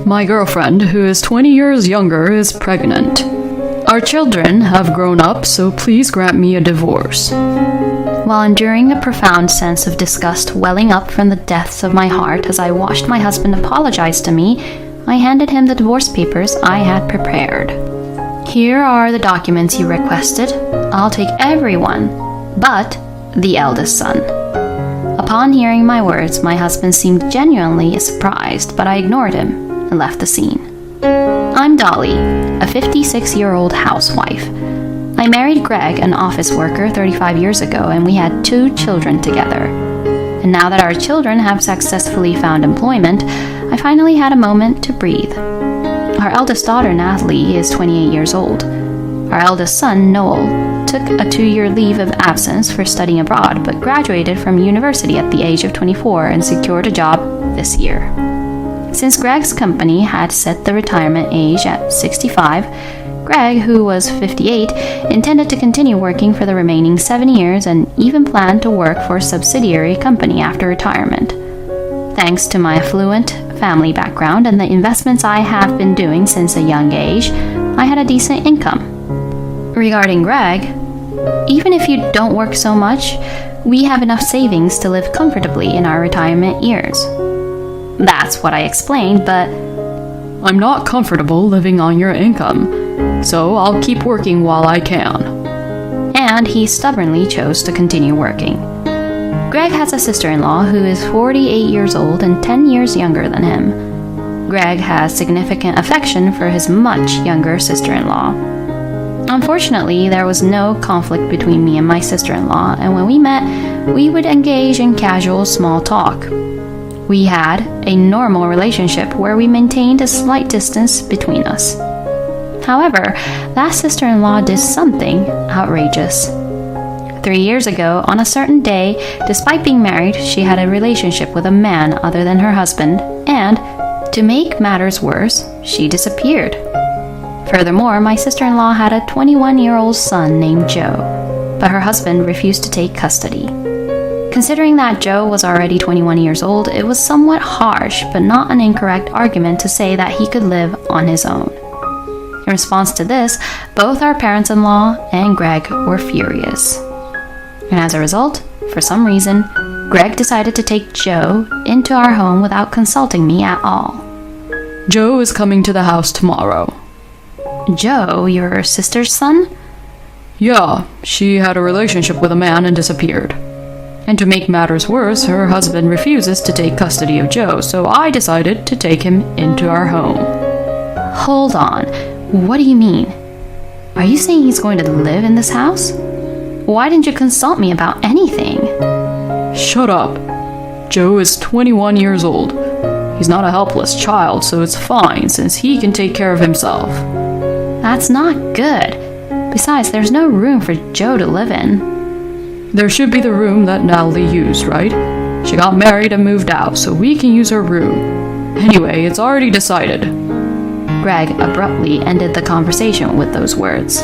My girlfriend, who is 20 years younger, is pregnant. Our children have grown up, so please grant me a divorce. While enduring a profound sense of disgust welling up from the depths of my heart as I watched my husband apologize to me, I handed him the divorce papers I had prepared. Here are the documents you requested. I'll take everyone, but the eldest son. Upon hearing my words, my husband seemed genuinely surprised, but I ignored him and left the scene. I'm Dolly, a 56-year-old housewife. I married Greg, an office worker, 35 years ago, and we had 2 children together. And now that our children have successfully found employment, I finally had a moment to breathe. Our eldest daughter, Natalie, is 28 years old. Our eldest son, Noel, took a 2-year leave of absence for studying abroad, but graduated from university at the age of 24 and secured a job this year. Since Greg's company had set the retirement age at 65, Greg, who was 58, intended to continue working for the remaining 7 years and even planned to work for a subsidiary company after retirement. Thanks to my affluent family background and the investments I have been doing since a young age, I had a decent income. Regarding Greg, even if you don't work so much, we have enough savings to live comfortably in our retirement years. That's what I explained, but I'm not comfortable living on your income, so I'll keep working while I can. And he stubbornly chose to continue working. Greg has a sister-in-law who is 48 years old and 10 years younger than him. Greg has significant affection for his much younger sister-in-law. Unfortunately, there was no conflict between me and my sister-in-law, and when we met, we would engage in casual small talk. We had a normal relationship where we maintained a slight distance between us. However, that sister-in-law did something outrageous. 3 years ago, on a certain day, despite being married, she had a relationship with a man other than her husband, and, to make matters worse, she disappeared. Furthermore, my sister-in-law had a 21-year-old son named Joe, but her husband refused to take custody. Considering that Joe was already 21 years old, it was somewhat harsh, but not an incorrect argument to say that he could live on his own. In response to this, both our parents-in-law and Greg were furious. And as a result, for some reason, Greg decided to take Joe into our home without consulting me at all. Joe is coming to the house tomorrow. Joe, your sister's son? Yeah, she had a relationship with a man and disappeared. And to make matters worse, her husband refuses to take custody of Joe, so I decided to take him into our home. Hold on, what do you mean? Are you saying he's going to live in this house? Why didn't you consult me about anything? Shut up. Joe is 21 years old. He's not a helpless child, so it's fine since he can take care of himself. That's not good. Besides, there's no room for Joe to live in. There should be the room that Natalie used, right? She got married and moved out, so we can use her room. Anyway, it's already decided. Greg abruptly ended the conversation with those words.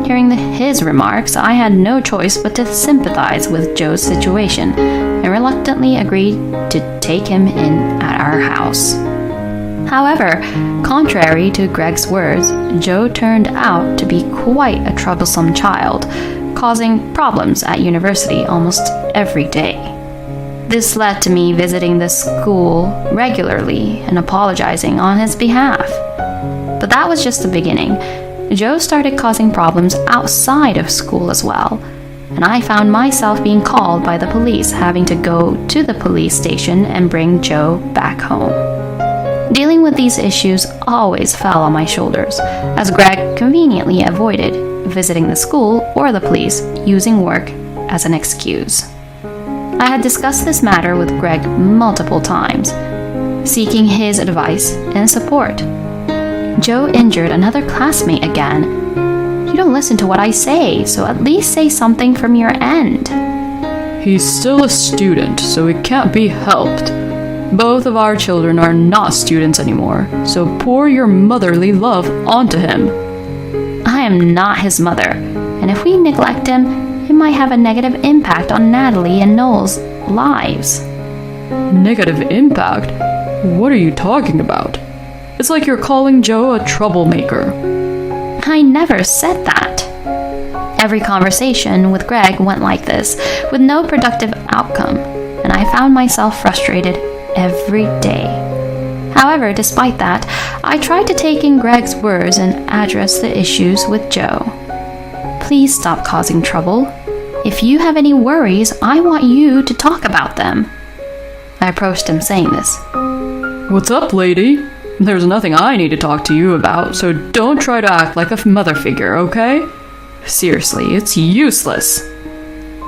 Hearing his remarks, I had no choice but to sympathize with Joe's situation and reluctantly agreed to take him in at our house. However, contrary to Greg's words, Joe turned out to be quite a troublesome child, causing problems at university almost every day. This led to me visiting the school regularly and apologizing on his behalf. But that was just the beginning. Joe started causing problems outside of school as well, and I found myself being called by the police, having to go to the police station and bring Joe back home. Dealing with these issues always fell on my shoulders, as Greg conveniently avoided visiting the school or the police, using work as an excuse. I had discussed this matter with Greg multiple times, seeking his advice and support. Joe injured another classmate again. You don't listen to what I say, so at least say something from your end. He's still a student, so it can't be helped. Both of our children are not students anymore, so pour your motherly love onto him. I am not his mother, and if we neglect him, it might have a negative impact on Natalie and Noel's lives. Negative impact? What are you talking about? It's like you're calling Joe a troublemaker. I never said that. Every conversation with Greg went like this, with no productive outcome, and I found myself frustrated every day. However, despite that, I tried to take in Greg's words and address the issues with Joe. Please stop causing trouble. If you have any worries, I want you to talk about them. I approached him saying this. What's up, lady? There's nothing I need to talk to you about, so don't try to act like a mother figure, okay? Seriously, it's useless.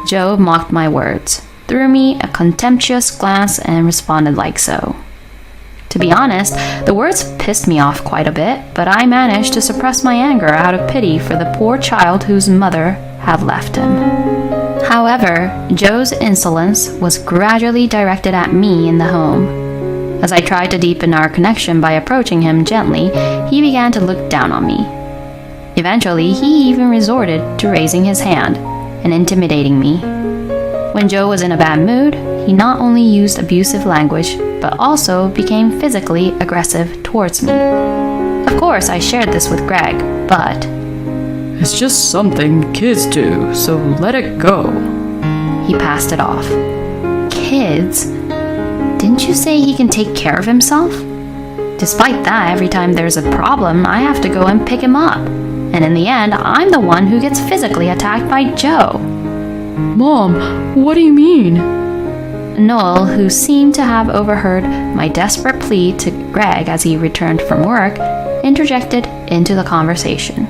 Joe mocked my words, threw me a contemptuous glance, and responded like so. To be honest, the words pissed me off quite a bit, but I managed to suppress my anger out of pity for the poor child whose mother had left him. However, Joe's insolence was gradually directed at me in the home. As I tried to deepen our connection by approaching him gently, he began to look down on me. Eventually, he even resorted to raising his hand and intimidating me. When Joe was in a bad mood, he not only used abusive language, but also became physically aggressive towards me. Of course, I shared this with Greg, but it's just something kids do, so let it go. He passed it off. Kids? Didn't you say he can take care of himself? Despite that, every time there's a problem, I have to go and pick him up. And in the end, I'm the one who gets physically attacked by Joe. Mom, what do you mean? Noel, who seemed to have overheard my desperate plea to Greg as he returned from work, interjected into the conversation.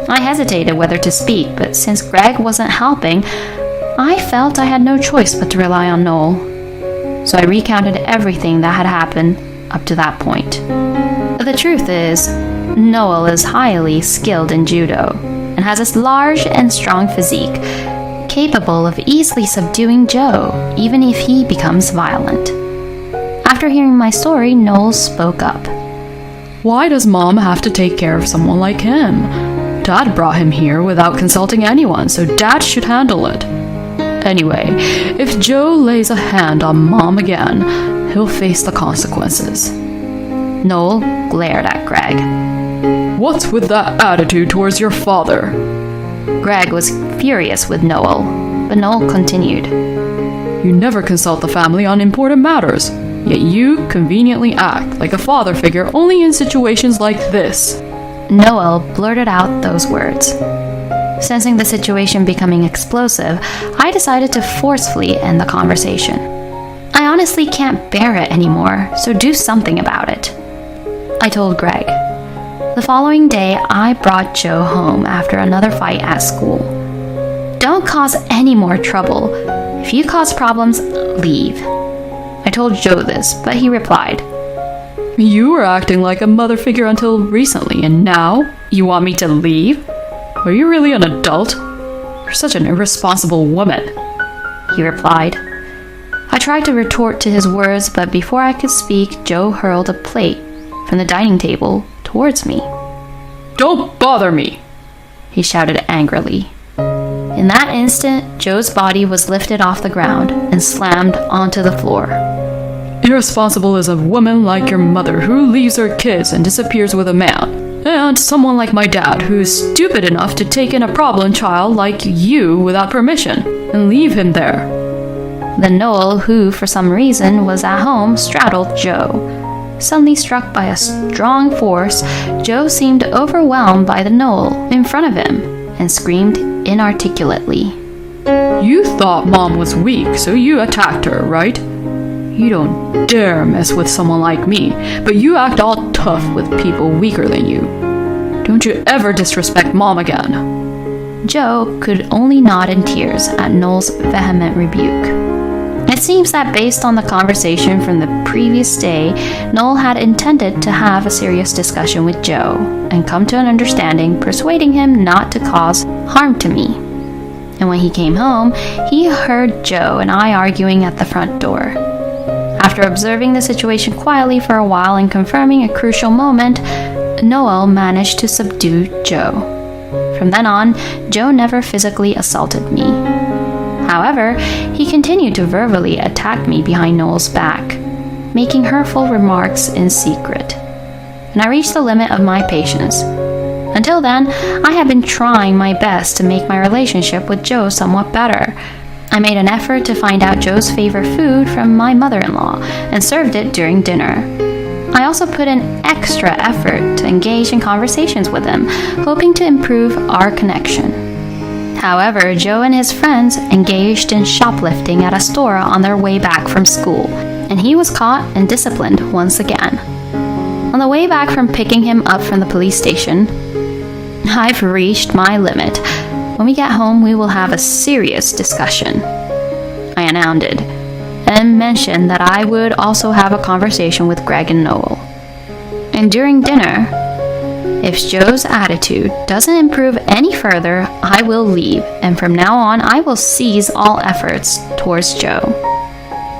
I hesitated whether to speak, but since Greg wasn't helping, I felt I had no choice but to rely on Noel. So I recounted everything that had happened up to that point. The truth is, Noel is highly skilled in judo and has a large and strong physique, capable of easily subduing Joe, even if he becomes violent. After hearing my story, Noel spoke up. Why does Mom have to take care of someone like him? Dad brought him here without consulting anyone, so Dad should handle it. Anyway, if Joe lays a hand on Mom again, he'll face the consequences. Noel glared at Greg. What's with that attitude towards your father? Greg was furious with Noel, but Noel continued. You never consult the family on important matters, yet you conveniently act like a father figure only in situations like this. Noel blurted out those words. Sensing the situation becoming explosive, I decided to forcefully end the conversation. I honestly can't bear it anymore, so do something about it. I told Greg. The following day, I brought Joe home after another fight at school. Don't cause any more trouble. If you cause problems, leave. I told Joe this, but he replied, You were acting like a mother figure until recently, and now you want me to leave? Are you really an adult? You're such an irresponsible woman, he replied. I tried to retort to his words, but before I could speak, Joe hurled a plate from the dining table towards me. Don't bother me, he shouted angrily. In that instant, Joe's body was lifted off the ground and slammed onto the floor. Irresponsible is a woman like your mother who leaves her kids and disappears with a man, and someone like my dad who is stupid enough to take in a problem child like you without permission and leave him there. Then Noel, who for some reason was at home, straddled Joe. Suddenly struck by a strong force, Joe seemed overwhelmed by the Noel in front of him and screamed inarticulately. You thought Mom was weak, so you attacked her, right? You don't dare mess with someone like me, but you act all tough with people weaker than you. Don't you ever disrespect Mom again. Joe could only nod in tears at Noel's vehement rebuke. It seems that based on the conversation from the previous day, Noel had intended to have a serious discussion with Joe and come to an understanding, persuading him not to cause harm to me. And when he came home, he heard Joe and I arguing at the front door. After observing the situation quietly for a while and confirming a crucial moment, Noel managed to subdue Joe. From then on, Joe never physically assaulted me. However, he continued to verbally attack me behind Noel's back, making hurtful remarks in secret. and I reached the limit of my patience. Until then, I had been trying my best to make my relationship with Joe somewhat better. I made an effort to find out Joe's favorite food from my mother-in-law and served it during dinner. I also put in extra effort to engage in conversations with him, hoping to improve our connection. However, Joe and his friends engaged in shoplifting at a store on their way back from school, and he was caught and disciplined once again. On the way back from picking him up from the police station, I've reached my limit. When we get home, we will have a serious discussion, I announced, and mentioned that I would also have a conversation with Greg and Noel. And during dinner, if Joe's attitude doesn't improve any further, I will leave, and from now on, I will cease all efforts towards Joe.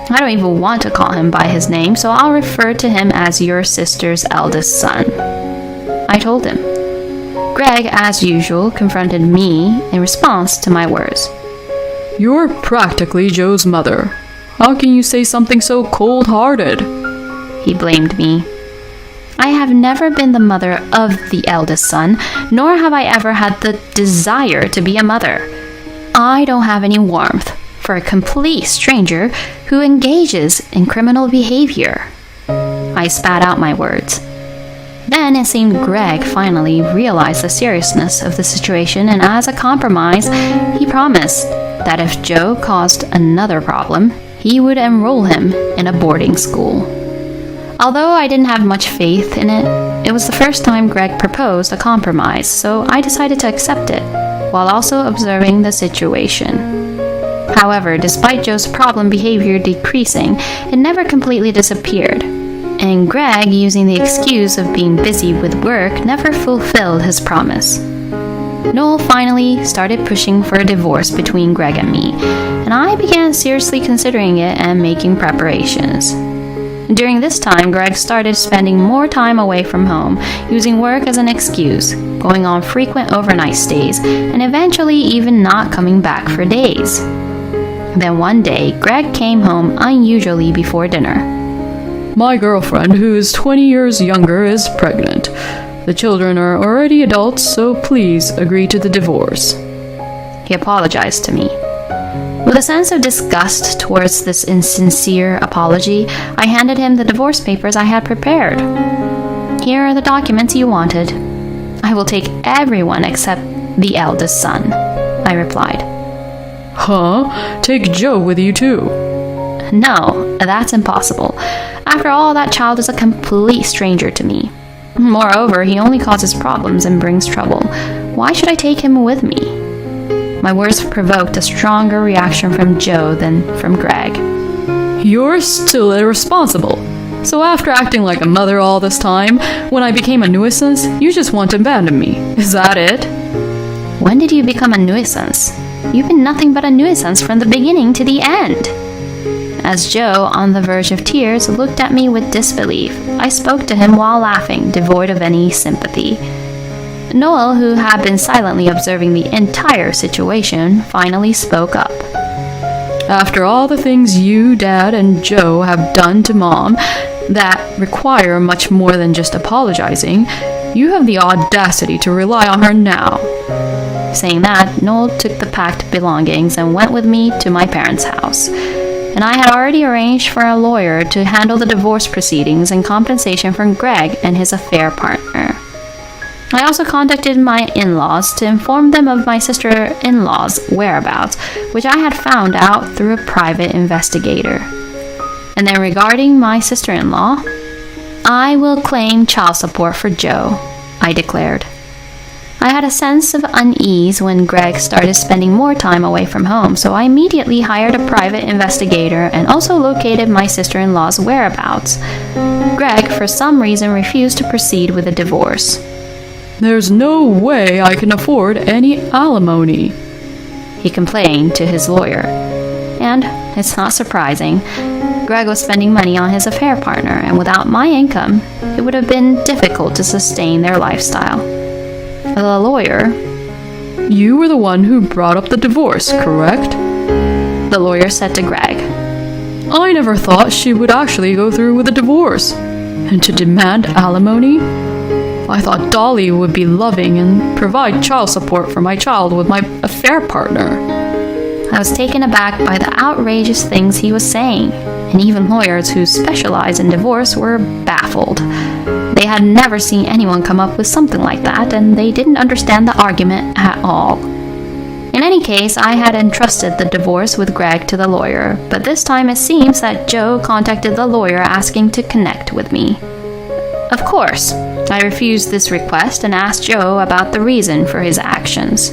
I don't even want to call him by his name, so I'll refer to him as your sister's eldest son, I told him. Greg, as usual, confronted me in response to my words. You're practically Joe's mother. How can you say something so cold-hearted? He blamed me. I have never been the mother of the eldest son, nor have I ever had the desire to be a mother. I don't have any warmth for a complete stranger who engages in criminal behavior. I spat out my words. Then it seemed Greg finally realized the seriousness of the situation, and as a compromise, he promised that if Joe caused another problem, he would enroll him in a boarding school. Although I didn't have much faith in it, it was the first time Greg proposed a compromise, so I decided to accept it, while also observing the situation. However, despite Joe's problem behavior decreasing, it never completely disappeared, and Greg, using the excuse of being busy with work, never fulfilled his promise. Noel finally started pushing for a divorce between Greg and me, and I began seriously considering it and making preparations. During this time, Greg started spending more time away from home, using work as an excuse, going on frequent overnight stays, and eventually even not coming back for days. Then one day, Greg came home unusually before dinner. My girlfriend, who is 20 years younger, is pregnant. The children are already adults, so please agree to the divorce. He apologized to me. With a sense of disgust towards this insincere apology, I handed him the divorce papers I had prepared. Here are the documents you wanted. I will take everyone except the eldest son, I replied. Huh? Take Joe with you too? No, that's impossible. After all, that child is a complete stranger to me. Moreover, he only causes problems and brings trouble. Why should I take him with me? My words provoked a stronger reaction from Joe than from Greg. You're still irresponsible. So after acting like a mother all this time, when I became a nuisance, you just want to abandon me. Is that it? When did you become a nuisance? You've been nothing but a nuisance from the beginning to the end. As Joe, on the verge of tears, looked at me with disbelief, I spoke to him while laughing, devoid of any sympathy. Noel, who had been silently observing the entire situation, finally spoke up. After all the things you, Dad, and Joe have done to Mom that require much more than just apologizing, you have the audacity to rely on her now. Saying that, Noel took the packed belongings and went with me to my parents' house. And I had already arranged for a lawyer to handle the divorce proceedings in compensation from Greg and his affair partner. I also contacted my in-laws to inform them of my sister-in-law's whereabouts, which I had found out through a private investigator. And then regarding my sister-in-law, I will claim child support for Joe, I declared. I had a sense of unease when Greg started spending more time away from home, so I immediately hired a private investigator and also located my sister-in-law's whereabouts. Greg, for some reason, refused to proceed with the divorce. There's no way I can afford any alimony, he complained to his lawyer. And, it's not surprising, Greg was spending money on his affair partner, and without my income, it would have been difficult to sustain their lifestyle. The lawyer... You were the one who brought up the divorce, correct? The lawyer said to Greg. I never thought she would actually go through with the divorce. and to demand alimony? I thought Dolly would be loving and provide child support for my child with my affair partner. I was taken aback by the outrageous things he was saying, and even lawyers who specialize in divorce were baffled. They had never seen anyone come up with something like that, and they didn't understand the argument at all. In any case, I had entrusted the divorce with Greg to the lawyer, but this time it seems that Joe contacted the lawyer asking to connect with me. Of course, I refused this request and asked Joe about the reason for his actions.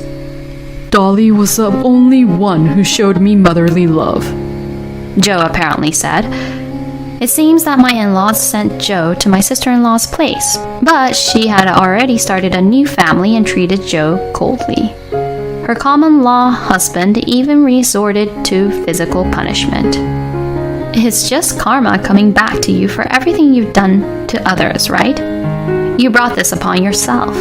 Dolly was the only one who showed me motherly love, Joe apparently said. It seems that my in-laws sent Joe to my sister-in-law's place, but she had already started a new family and treated Joe coldly. Her common-law husband even resorted to physical punishment. It's just karma coming back to you for everything you've done to others, right? You brought this upon yourself.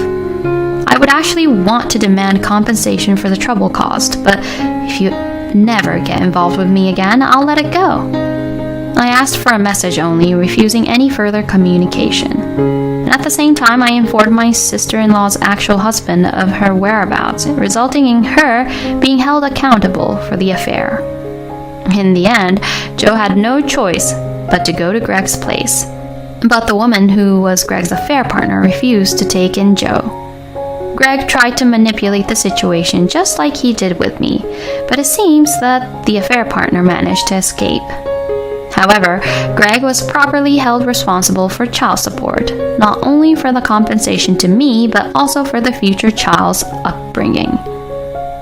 I would actually want to demand compensation for the trouble caused, but if you never get involved with me again, I'll let it go. I asked for a message only, refusing any further communication. And at the same time, I informed my sister-in-law's actual husband of her whereabouts, resulting in her being held accountable for the affair. In the end, Joe had no choice but to go to Greg's place. But the woman who was Greg's affair partner refused to take in Joe. Greg tried to manipulate the situation just like he did with me, but it seems that the affair partner managed to escape. However, Greg was properly held responsible for child support, not only for the compensation to me, but also for the future child's upbringing.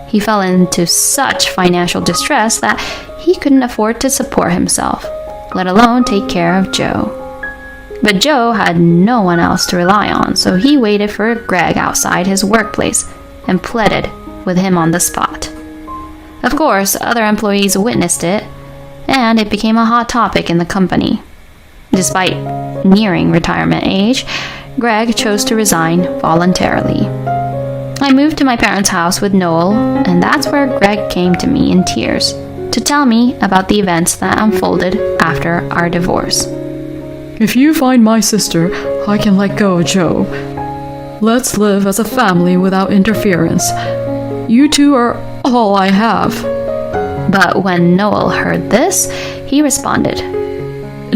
He fell into such financial distress that he couldn't afford to support himself, let alone take care of Joe. But Joe had no one else to rely on, so he waited for Greg outside his workplace and pleaded with him on the spot. Of course, other employees witnessed it, and it became a hot topic in the company. Despite nearing retirement age, Greg chose to resign voluntarily. I moved to my parents' house with Noel, and that's where Greg came to me in tears to tell me about the events that unfolded after our divorce. If you find my sister, I can let go of Joe. Let's live as a family without interference. You two are all I have. But when Noel heard this, he responded,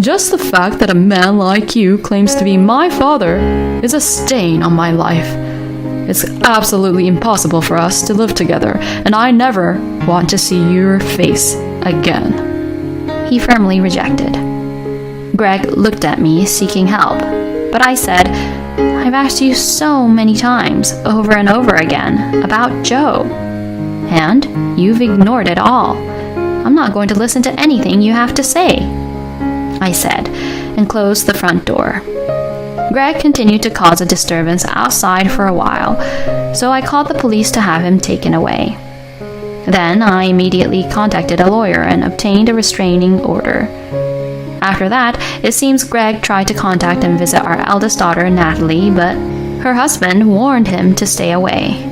Just the fact that a man like you claims to be my father is a stain on my life. It's absolutely impossible for us to live together, and I never want to see your face again. He firmly rejected. Greg looked at me, seeking help, but I said, I've asked you so many times, over and over again, about Joe, and you've ignored it all. I'm not going to listen to anything you have to say, I said, and closed the front door. Greg continued to cause a disturbance outside for a while, so I called the police to have him taken away. Then I immediately contacted a lawyer and obtained a restraining order. After that, it seems Greg tried to contact and visit our eldest daughter, Natalie, but her husband warned him to stay away.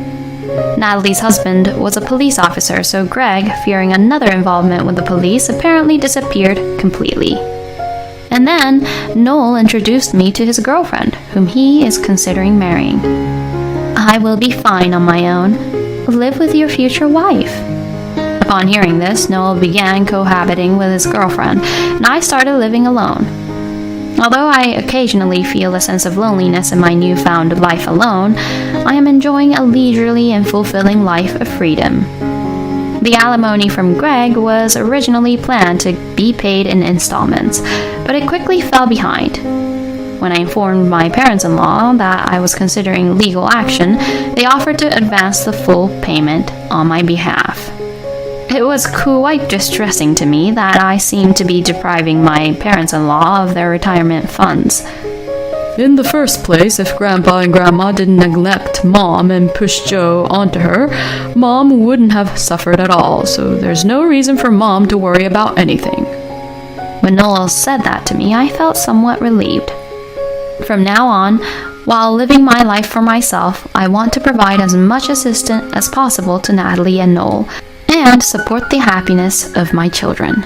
Natalie's husband was a police officer, so Greg, fearing another involvement with the police, apparently disappeared completely. And then Noel introduced me to his girlfriend, whom he is considering marrying. I will be fine on my own. Live with your future wife. Upon hearing this, Noel began cohabiting with his girlfriend, and I started living alone. Although I occasionally feel a sense of loneliness in my newfound life alone, I am enjoying a leisurely and fulfilling life of freedom. The alimony from Greg was originally planned to be paid in installments, but it quickly fell behind. When I informed my parents-in-law that I was considering legal action, they offered to advance the full payment on my behalf. It was quite distressing to me that I seemed to be depriving my parents-in-law of their retirement funds. In the first place, if Grandpa and Grandma didn't neglect Mom and push Joe onto her, Mom wouldn't have suffered at all, so there's no reason for Mom to worry about anything. When Noel said that to me, I felt somewhat relieved. From now on, while living my life for myself, I want to provide as much assistance as possible to Natalie and Noel, and support the happiness of my children.